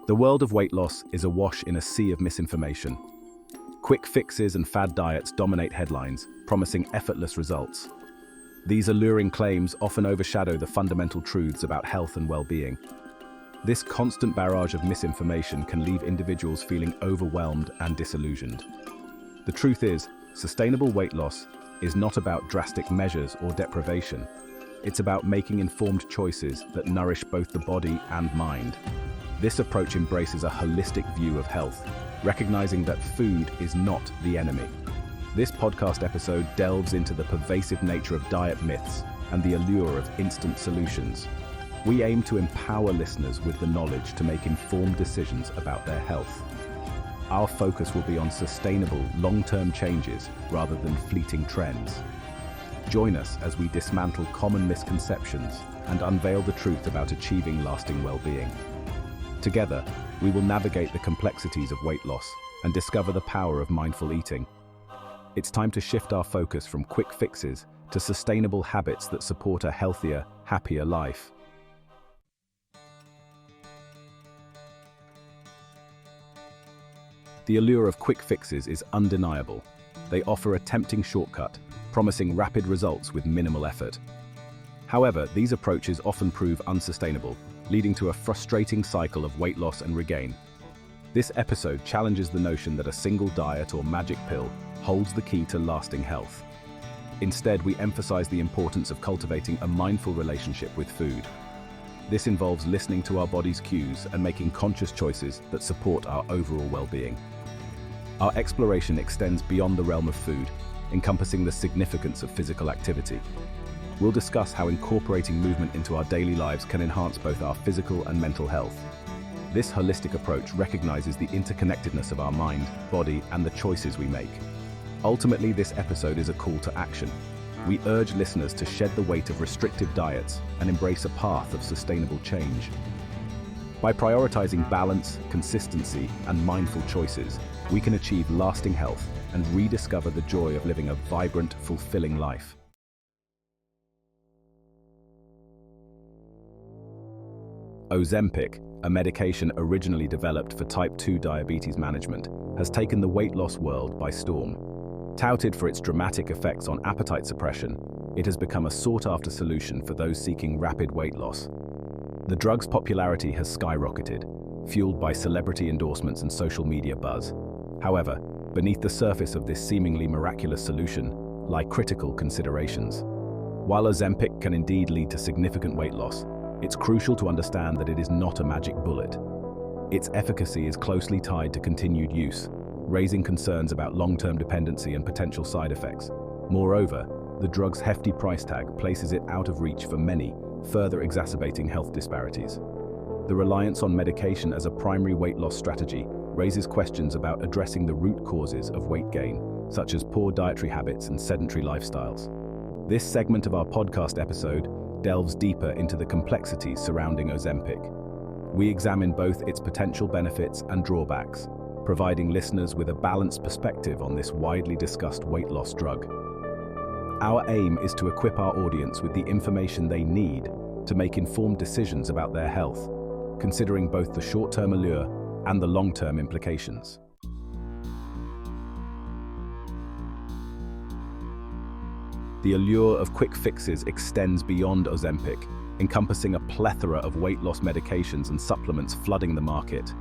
The world of weight loss is awash in a sea of misinformation. Quick fixes and fad diets dominate headlines, promising effortless results. These alluring claims often overshadow the fundamental truths about health and well-being. This constant barrage of misinformation can leave individuals feeling overwhelmed and disillusioned. The truth is, sustainable weight loss is not about drastic measures or deprivation. It's about making informed choices that nourish both the body and mind. This approach embraces a holistic view of health, recognizing that food is not the enemy. This podcast episode delves into the pervasive nature of diet myths and the allure of instant solutions. We aim to empower listeners with the knowledge to make informed decisions about their health. Our focus will be on sustainable, long-term changes rather than fleeting trends. Join us as we dismantle common misconceptions and unveil the truth about achieving lasting well-being. Together, we will navigate the complexities of weight loss and discover the power of mindful eating. It's time to shift our focus from quick fixes to sustainable habits that support a healthier, happier life. The allure of quick fixes is undeniable. They offer a tempting shortcut, promising rapid results with minimal effort. However, these approaches often prove unsustainable, leading to a frustrating cycle of weight loss and regain. This episode challenges the notion that a single diet or magic pill holds the key to lasting health. Instead, we emphasize the importance of cultivating a mindful relationship with food. This involves listening to our body's cues and making conscious choices that support our overall well-being. Our exploration extends beyond the realm of food, encompassing the significance of physical activity. We'll discuss how incorporating movement into our daily lives can enhance both our physical and mental health. This holistic approach recognizes the interconnectedness of our mind, body, and the choices we make. Ultimately, this episode is a call to action. We urge listeners to shed the weight of restrictive diets and embrace a path of sustainable change. By prioritizing balance, consistency, and mindful choices, we can achieve lasting health and rediscover the joy of living a vibrant, fulfilling life. Ozempic, a medication originally developed for type 2 diabetes management, has taken the weight loss world by storm. Touted for its dramatic effects on appetite suppression, it has become a sought-after solution for those seeking rapid weight loss. The drug's popularity has skyrocketed, fueled by celebrity endorsements and social media buzz. However, beneath the surface of this seemingly miraculous solution lie critical considerations. While Ozempic can indeed lead to significant weight loss, it's crucial to understand that it is not a magic bullet. Its efficacy is closely tied to continued use, raising concerns about long-term dependency and potential side effects. Moreover, the drug's hefty price tag places it out of reach for many, further exacerbating health disparities. The reliance on medication as a primary weight loss strategy raises questions about addressing the root causes of weight gain, such as poor dietary habits and sedentary lifestyles. This segment of our podcast episode delves deeper into the complexities surrounding Ozempic. We examine both its potential benefits and drawbacks, providing listeners with a balanced perspective on this widely discussed weight loss drug. Our aim is to equip our audience with the information they need to make informed decisions about their health, considering both the short-term allure and the long-term implications. The allure of quick fixes extends beyond Ozempic, encompassing a plethora of weight loss medications and supplements flooding the market.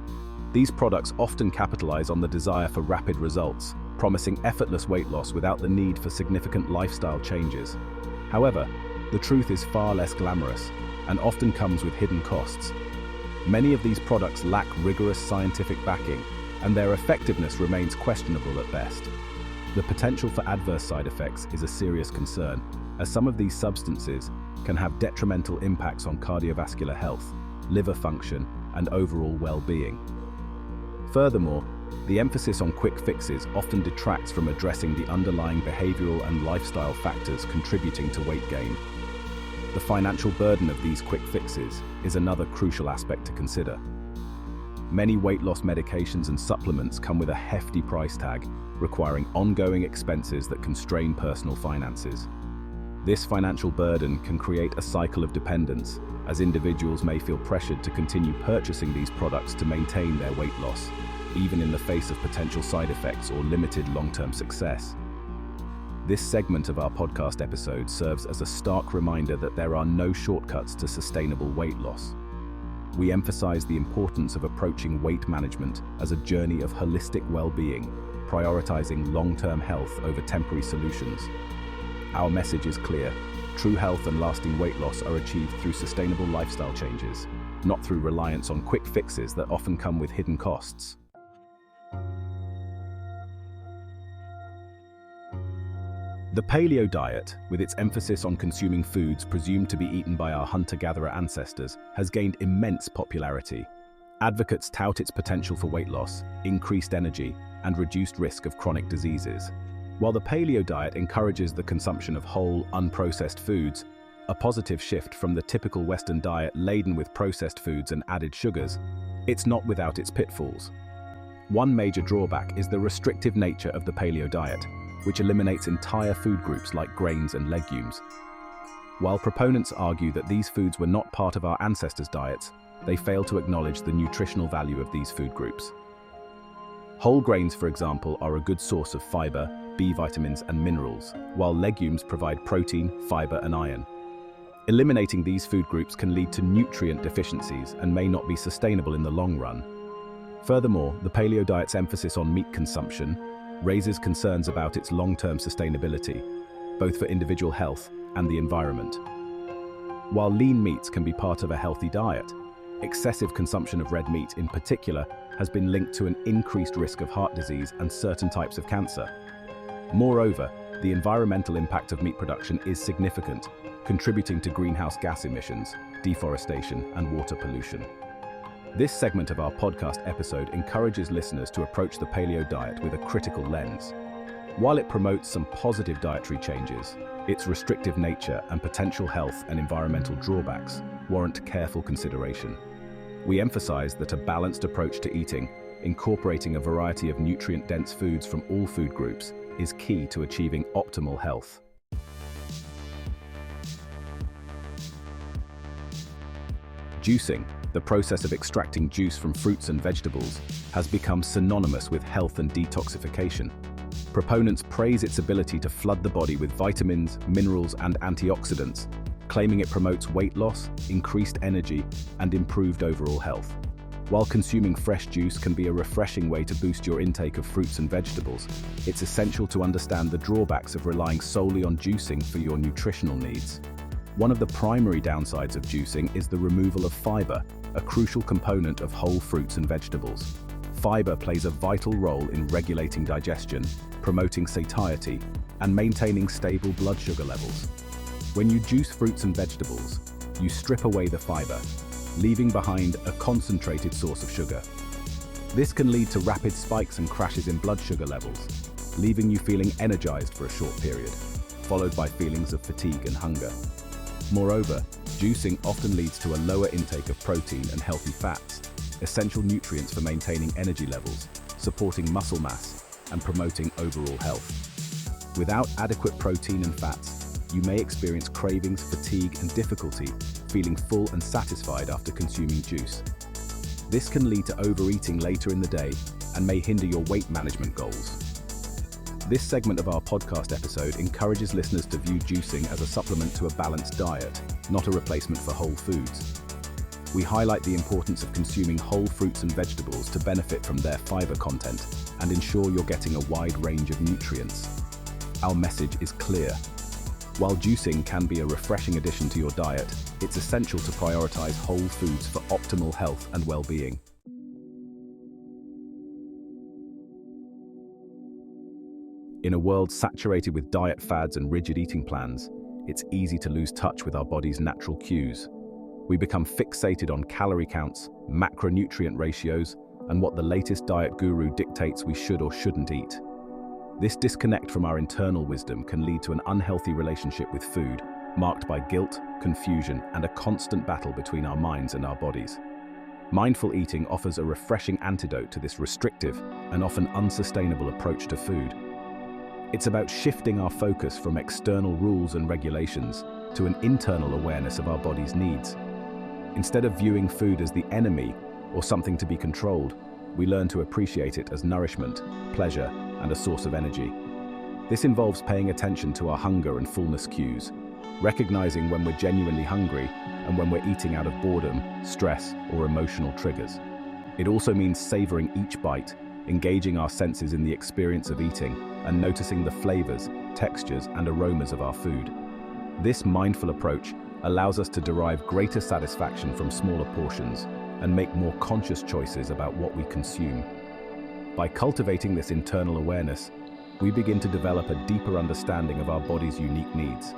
These products often capitalize on the desire for rapid results, promising effortless weight loss without the need for significant lifestyle changes. However, the truth is far less glamorous and often comes with hidden costs. Many of these products lack rigorous scientific backing, and their effectiveness remains questionable at best. The potential for adverse side effects is a serious concern, as some of these substances can have detrimental impacts on cardiovascular health, liver function, and overall well-being. Furthermore, the emphasis on quick fixes often detracts from addressing the underlying behavioral and lifestyle factors contributing to weight gain. The financial burden of these quick fixes is another crucial aspect to consider. Many weight loss medications and supplements come with a hefty price tag, requiring ongoing expenses that constrain personal finances. This financial burden can create a cycle of dependence, as individuals may feel pressured to continue purchasing these products to maintain their weight loss, even in the face of potential side effects or limited long-term success. This segment of our podcast episode serves as a stark reminder that there are no shortcuts to sustainable weight loss. We emphasize the importance of approaching weight management as a journey of holistic well-being, prioritizing long-term health over temporary solutions. Our message is clear: true health and lasting weight loss are achieved through sustainable lifestyle changes, not through reliance on quick fixes that often come with hidden costs. The paleo diet, with its emphasis on consuming foods presumed to be eaten by our hunter-gatherer ancestors, has gained immense popularity. Advocates tout its potential for weight loss, increased energy, and reduced risk of chronic diseases. While the paleo diet encourages the consumption of whole, unprocessed foods, a positive shift from the typical Western diet laden with processed foods and added sugars, it's not without its pitfalls. One major drawback is the restrictive nature of the paleo diet, which eliminates entire food groups like grains and legumes. While proponents argue that these foods were not part of our ancestors' diets, they fail to acknowledge the nutritional value of these food groups. Whole grains, for example, are a good source of fiber, B vitamins and minerals, while legumes provide protein, fiber and iron. Eliminating these food groups can lead to nutrient deficiencies and may not be sustainable in the long run. Furthermore, the paleo diet's emphasis on meat consumption raises concerns about its long-term sustainability, both for individual health and the environment. While lean meats can be part of a healthy diet, excessive consumption of red meat in particular has been linked to an increased risk of heart disease and certain types of cancer. Moreover, the environmental impact of meat production is significant, contributing to greenhouse gas emissions, deforestation, and water pollution. This segment of our podcast episode encourages listeners to approach the paleo diet with a critical lens. While it promotes some positive dietary changes, its restrictive nature and potential health and environmental drawbacks warrant careful consideration. We emphasize that a balanced approach to eating, incorporating a variety of nutrient-dense foods from all food groups, is key to achieving optimal health. Juicing, the process of extracting juice from fruits and vegetables, has become synonymous with health and detoxification. Proponents praise its ability to flood the body with vitamins, minerals, and antioxidants, claiming it promotes weight loss, increased energy, and improved overall health. While consuming fresh juice can be a refreshing way to boost your intake of fruits and vegetables, it's essential to understand the drawbacks of relying solely on juicing for your nutritional needs. One of the primary downsides of juicing is the removal of fiber, a crucial component of whole fruits and vegetables. Fiber plays a vital role in regulating digestion, promoting satiety, and maintaining stable blood sugar levels. When you juice fruits and vegetables, you strip away the fiber, leaving behind a concentrated source of sugar. This can lead to rapid spikes and crashes in blood sugar levels, leaving you feeling energized for a short period, followed by feelings of fatigue and hunger. Moreover, juicing often leads to a lower intake of protein and healthy fats, essential nutrients for maintaining energy levels, supporting muscle mass, and promoting overall health. Without adequate protein and fats, you may experience cravings, fatigue, and difficulty feeling full and satisfied after consuming juice. This can lead to overeating later in the day and may hinder your weight management goals. This segment of our podcast episode encourages listeners to view juicing as a supplement to a balanced diet, not a replacement for whole foods. We highlight the importance of consuming whole fruits and vegetables to benefit from their fiber content and ensure you're getting a wide range of nutrients. Our message is clear. While juicing can be a refreshing addition to your diet, it's essential to prioritize whole foods for optimal health and well-being. In a world saturated with diet fads and rigid eating plans, it's easy to lose touch with our body's natural cues. We become fixated on calorie counts, macronutrient ratios, and what the latest diet guru dictates we should or shouldn't eat. This disconnect from our internal wisdom can lead to an unhealthy relationship with food, marked by guilt, confusion, and a constant battle between our minds and our bodies. Mindful eating offers a refreshing antidote to this restrictive and often unsustainable approach to food. It's about shifting our focus from external rules and regulations to an internal awareness of our body's needs. Instead of viewing food as the enemy or something to be controlled, we learn to appreciate it as nourishment, pleasure, and a source of energy. This involves paying attention to our hunger and fullness cues, recognizing when we're genuinely hungry and when we're eating out of boredom, stress, or emotional triggers. It also means savoring each bite, engaging our senses in the experience of eating, and noticing the flavors, textures, and aromas of our food. This mindful approach allows us to derive greater satisfaction from smaller portions and make more conscious choices about what we consume. By cultivating this internal awareness, we begin to develop a deeper understanding of our body's unique needs.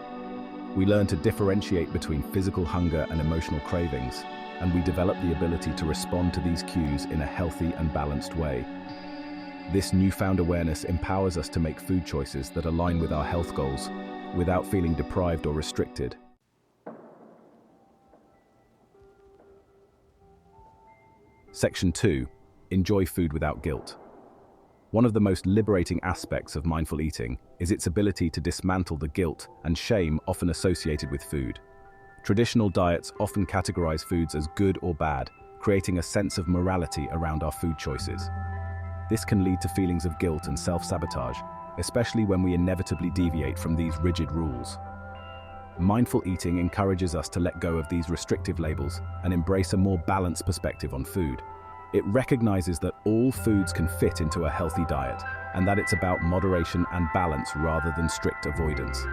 We learn to differentiate between physical hunger and emotional cravings, and we develop the ability to respond to these cues in a healthy and balanced way. This newfound awareness empowers us to make food choices that align with our health goals without feeling deprived or restricted. Section 2. Enjoy food without guilt. One of the most liberating aspects of mindful eating is its ability to dismantle the guilt and shame often associated with food. Traditional diets often categorize foods as good or bad, creating a sense of morality around our food choices. This can lead to feelings of guilt and self-sabotage, especially when we inevitably deviate from these rigid rules. Mindful eating encourages us to let go of these restrictive labels and embrace a more balanced perspective on food. It recognizes that all foods can fit into a healthy diet, and that it's about moderation and balance rather than strict avoidance.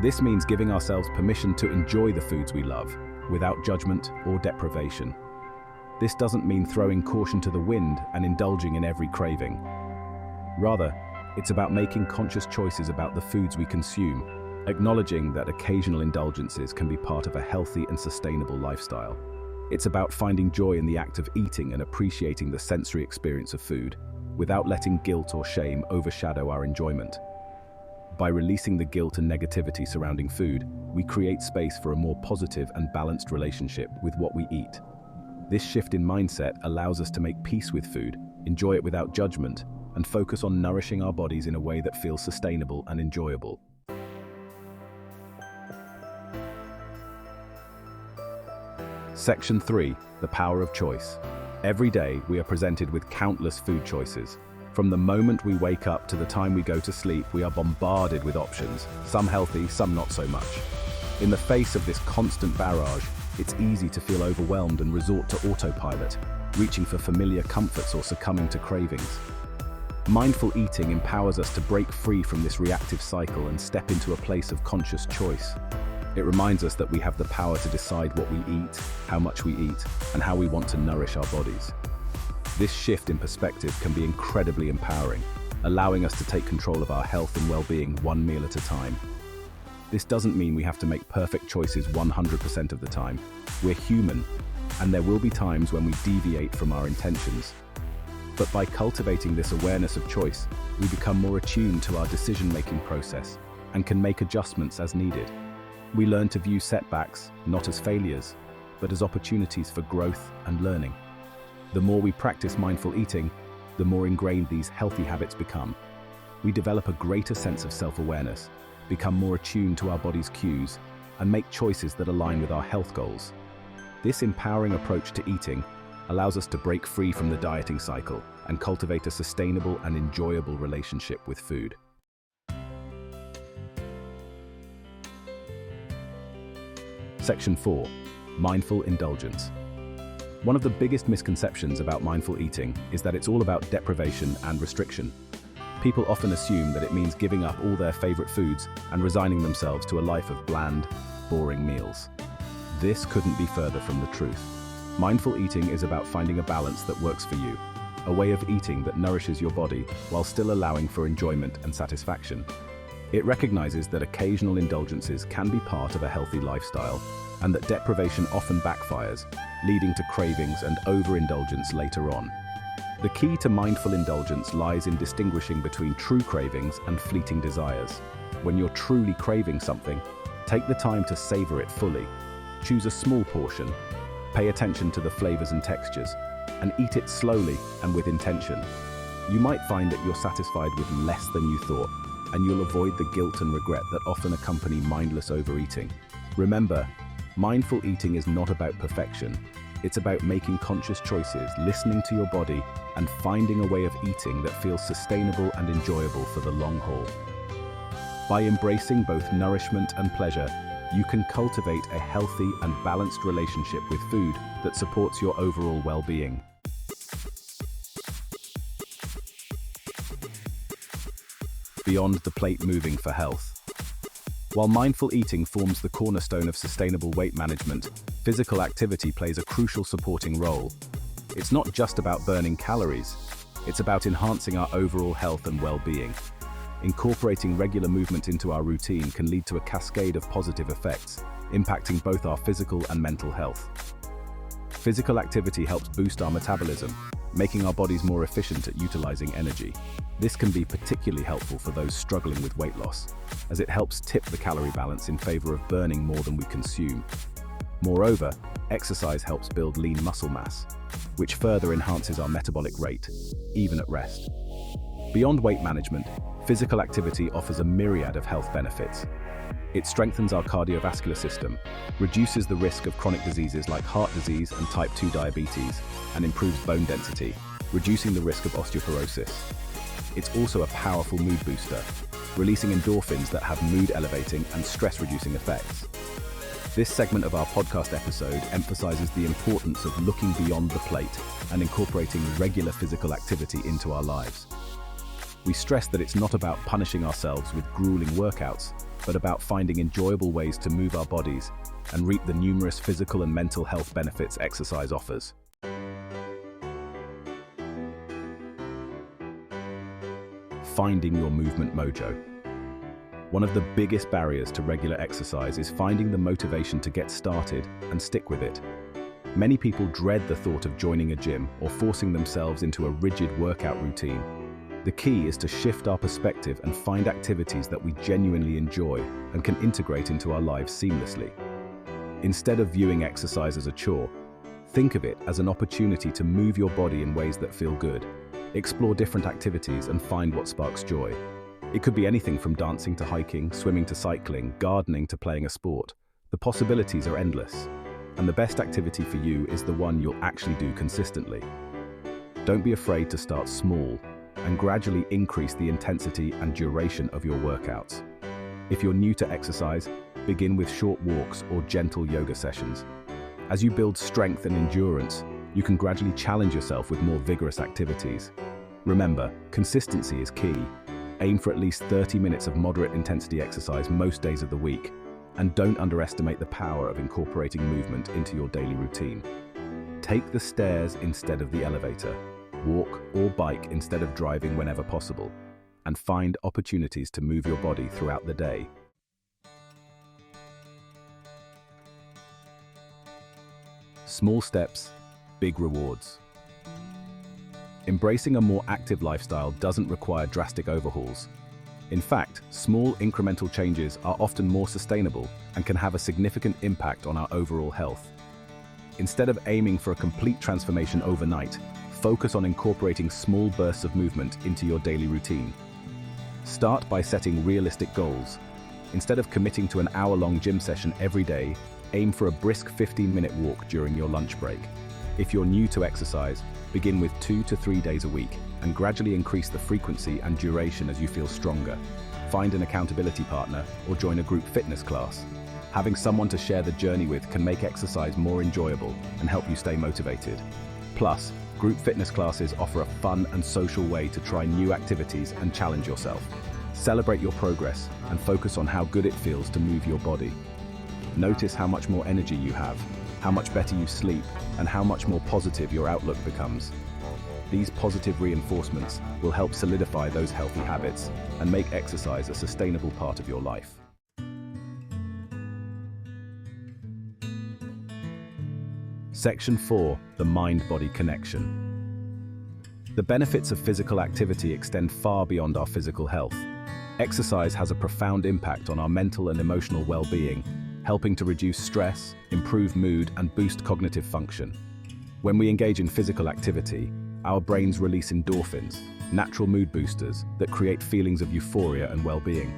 This means giving ourselves permission to enjoy the foods we love, without judgment or deprivation. This doesn't mean throwing caution to the wind and indulging in every craving. Rather, it's about making conscious choices about the foods we consume, acknowledging that occasional indulgences can be part of a healthy and sustainable lifestyle. It's about finding joy in the act of eating and appreciating the sensory experience of food, without letting guilt or shame overshadow our enjoyment. By releasing the guilt and negativity surrounding food, we create space for a more positive and balanced relationship with what we eat. This shift in mindset allows us to make peace with food, enjoy it without judgment, and focus on nourishing our bodies in a way that feels sustainable and enjoyable. Section 3. The power of choice. Every day, we are presented with countless food choices. From the moment we wake up to the time we go to sleep, we are bombarded with options, some healthy, some not so much. In the face of this constant barrage, it's easy to feel overwhelmed and resort to autopilot, reaching for familiar comforts or succumbing to cravings. Mindful eating empowers us to break free from this reactive cycle and step into a place of conscious choice. It reminds us that we have the power to decide what we eat, how much we eat, and how we want to nourish our bodies. This shift in perspective can be incredibly empowering, allowing us to take control of our health and well-being one meal at a time. This doesn't mean we have to make perfect choices 100% of the time. We're human, and there will be times when we deviate from our intentions. But by cultivating this awareness of choice, we become more attuned to our decision-making process and can make adjustments as needed. We learn to view setbacks not as failures, but as opportunities for growth and learning. The more we practice mindful eating, the more ingrained these healthy habits become. We develop a greater sense of self-awareness, become more attuned to our body's cues, and make choices that align with our health goals. This empowering approach to eating allows us to break free from the dieting cycle and cultivate a sustainable and enjoyable relationship with food. Section 4. Mindful indulgence. One of the biggest misconceptions about mindful eating is that it's all about deprivation and restriction. People often assume that it means giving up all their favorite foods and resigning themselves to a life of bland, boring meals. This couldn't be further from the truth. Mindful eating is about finding a balance that works for you, a way of eating that nourishes your body while still allowing for enjoyment and satisfaction. It recognizes that occasional indulgences can be part of a healthy lifestyle, and that deprivation often backfires, leading to cravings and overindulgence later on. The key to mindful indulgence lies in distinguishing between true cravings and fleeting desires. When you're truly craving something, take the time to savor it fully. Choose a small portion, pay attention to the flavors and textures, and eat it slowly and with intention. You might find that you're satisfied with less than you thought, and you'll avoid the guilt and regret that often accompany mindless overeating. Remember, mindful eating is not about perfection. It's about making conscious choices, listening to your body, and finding a way of eating that feels sustainable and enjoyable for the long haul. By embracing both nourishment and pleasure, you can cultivate a healthy and balanced relationship with food that supports your overall well-being. Beyond the plate, moving for health. While mindful eating forms the cornerstone of sustainable weight management, physical activity plays a crucial supporting role. It's not just about burning calories, it's about enhancing our overall health and well-being. Incorporating regular movement into our routine can lead to a cascade of positive effects, impacting both our physical and mental health. Physical activity helps boost our metabolism, making our bodies more efficient at utilizing energy. This can be particularly helpful for those struggling with weight loss, as it helps tip the calorie balance in favor of burning more than we consume. Moreover, exercise helps build lean muscle mass, which further enhances our metabolic rate, even at rest. Beyond weight management, physical activity offers a myriad of health benefits. It strengthens our cardiovascular system, reduces the risk of chronic diseases like heart disease and type 2 diabetes, and improves bone density, reducing the risk of osteoporosis. It's also a powerful mood booster, releasing endorphins that have mood-elevating and stress-reducing effects. This segment of our podcast episode emphasizes the importance of looking beyond the plate and incorporating regular physical activity into our lives. We stress that it's not about punishing ourselves with grueling workouts, but about finding enjoyable ways to move our bodies and reap the numerous physical and mental health benefits exercise offers. Finding your movement mojo. One of the biggest barriers to regular exercise is finding the motivation to get started and stick with it. Many people dread the thought of joining a gym or forcing themselves into a rigid workout routine. The key is to shift our perspective and find activities that we genuinely enjoy and can integrate into our lives seamlessly. Instead of viewing exercise as a chore, think of it as an opportunity to move your body in ways that feel good. Explore different activities and find what sparks joy. It could be anything from dancing to hiking, swimming to cycling, gardening to playing a sport. The possibilities are endless, and the best activity for you is the one you'll actually do consistently. Don't be afraid to start small and gradually increase the intensity and duration of your workouts. If you're new to exercise, begin with short walks or gentle yoga sessions. As you build strength and endurance, you can gradually challenge yourself with more vigorous activities. Remember, consistency is key. Aim for at least 30 minutes of moderate intensity exercise most days of the week, and don't underestimate the power of incorporating movement into your daily routine. Take the stairs instead of the elevator. Walk or bike instead of driving whenever possible, and find opportunities to move your body throughout the day. Small steps, big rewards. Embracing a more active lifestyle doesn't require drastic overhauls. In fact, small incremental changes are often more sustainable and can have a significant impact on our overall health. Instead of aiming for a complete transformation overnight, focus on incorporating small bursts of movement into your daily routine. Start by setting realistic goals. Instead of committing to an hour-long gym session every day, aim for a brisk 15-minute walk during your lunch break. If you're new to exercise, begin with 2 to 3 days a week and gradually increase the frequency and duration as you feel stronger. Find an accountability partner or join a group fitness class. Having someone to share the journey with can make exercise more enjoyable and help you stay motivated. Plus, group fitness classes offer a fun and social way to try new activities and challenge yourself. Celebrate your progress and focus on how good it feels to move your body. Notice how much more energy you have, how much better you sleep, and how much more positive your outlook becomes. These positive reinforcements will help solidify those healthy habits and make exercise a sustainable part of your life. Section 4. The mind-body connection. The benefits of physical activity extend far beyond our physical health. Exercise has a profound impact on our mental and emotional well-being, helping to reduce stress, improve mood, and boost cognitive function. When we engage in physical activity, our brains release endorphins, natural mood boosters that create feelings of euphoria and well-being.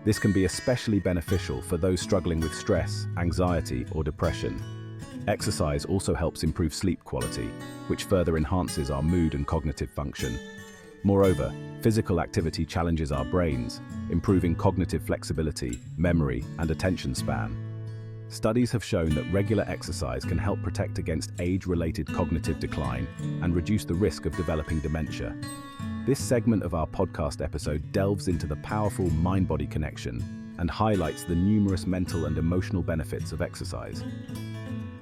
This can be especially beneficial for those struggling with stress, anxiety, or depression. Exercise also helps improve sleep quality, which further enhances our mood and cognitive function. Moreover, physical activity challenges our brains, improving cognitive flexibility, memory, and attention span. Studies have shown that regular exercise can help protect against age-related cognitive decline and reduce the risk of developing dementia. This segment of our podcast episode delves into the powerful mind-body connection and highlights the numerous mental and emotional benefits of exercise.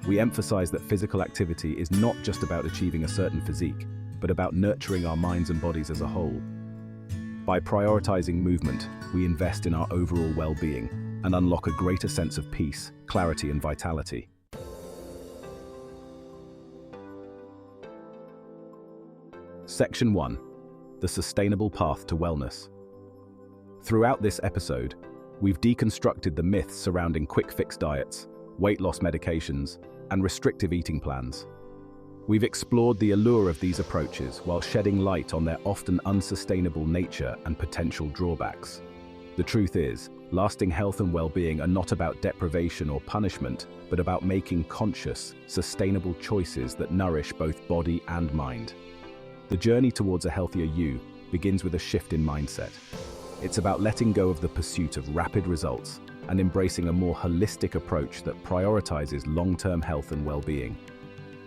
We emphasize that physical activity is not just about achieving a certain physique, but about nurturing our minds and bodies as a whole. By prioritizing movement, we invest in our overall well-being and unlock a greater sense of peace, clarity, and vitality. Section 1. The sustainable path to wellness. Throughout this episode, we've deconstructed the myths surrounding quick-fix diets, weight loss medications, and restrictive eating plans. We've explored the allure of these approaches while shedding light on their often unsustainable nature and potential drawbacks. The truth is, lasting health and well-being are not about deprivation or punishment, but about making conscious, sustainable choices that nourish both body and mind. The journey towards a healthier you begins with a shift in mindset. It's about letting go of the pursuit of rapid results and embracing a more holistic approach that prioritizes long-term health and well-being.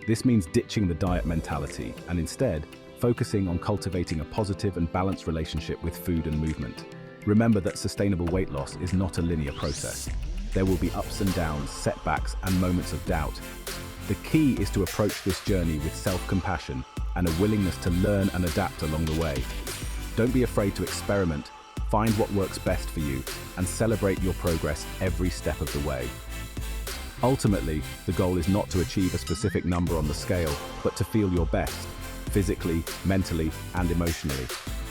This means ditching the diet mentality and instead focusing on cultivating a positive and balanced relationship with food and movement. Remember that sustainable weight loss is not a linear process. There will be ups and downs, setbacks, and moments of doubt. The key is to approach this journey with self-compassion and a willingness to learn and adapt along the way. Don't be afraid to experiment, find what works best for you, and celebrate your progress every step of the way. Ultimately, the goal is not to achieve a specific number on the scale, but to feel your best, physically, mentally, and emotionally.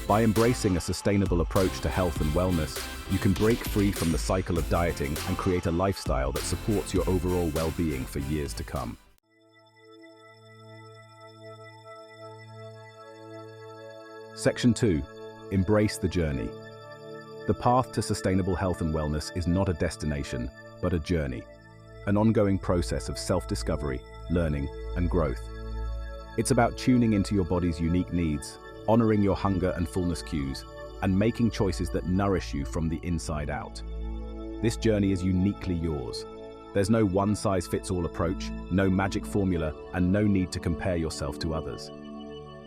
By embracing a sustainable approach to health and wellness, you can break free from the cycle of dieting and create a lifestyle that supports your overall well-being for years to come. Section 2. Embrace the journey. The path to sustainable health and wellness is not a destination, but a journey, an ongoing process of self-discovery, learning, and growth. It's about tuning into your body's unique needs, honoring your hunger and fullness cues, and making choices that nourish you from the inside out. This journey is uniquely yours. There's no one-size-fits-all approach, no magic formula, and no need to compare yourself to others.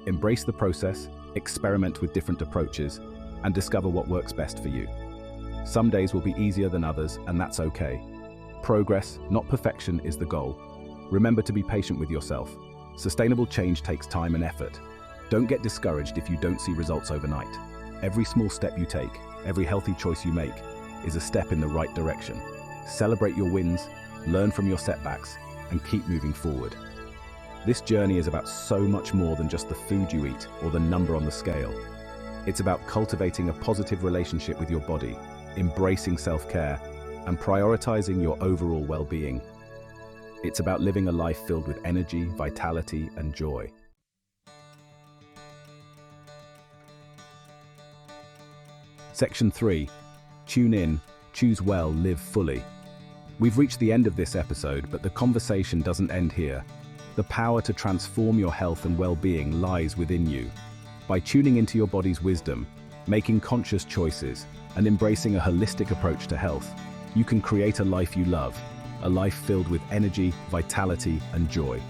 Embrace the process, experiment with different approaches, and discover what works best for you. Some days will be easier than others, and that's okay. Progress, not perfection, is the goal. Remember to be patient with yourself. Sustainable change takes time and effort. Don't get discouraged if you don't see results overnight. Every small step you take, every healthy choice you make, is a step in the right direction. Celebrate your wins, learn from your setbacks, and keep moving forward. This journey is about so much more than just the food you eat or the number on the scale. It's about cultivating a positive relationship with your body, embracing self-care, and prioritizing your overall well-being. It's about living a life filled with energy, vitality, and joy. Section 3. Tune in, choose well, live fully. We've reached the end of this episode, but the conversation doesn't end here. The power to transform your health and well-being lies within you. By tuning into your body's wisdom, making conscious choices, and embracing a holistic approach to health, you can create a life you love, a life filled with energy, vitality, and joy.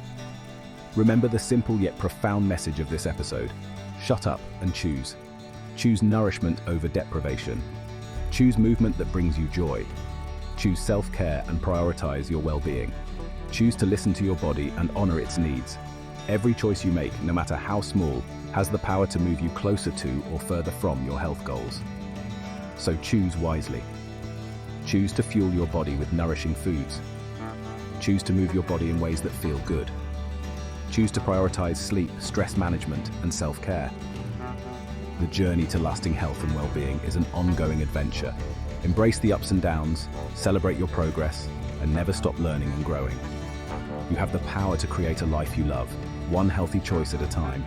Remember the simple yet profound message of this episode. Shut up and choose. Choose nourishment over deprivation. Choose movement that brings you joy. Choose self-care and prioritize your well-being. Choose to listen to your body and honor its needs. Every choice you make, no matter how small, has the power to move you closer to or further from your health goals. So choose wisely. Choose to fuel your body with nourishing foods. Choose to move your body in ways that feel good. Choose to prioritize sleep, stress management, and self-care. The journey to lasting health and well-being is an ongoing adventure. Embrace the ups and downs, celebrate your progress, and never stop learning and growing. You have the power to create a life you love, one healthy choice at a time.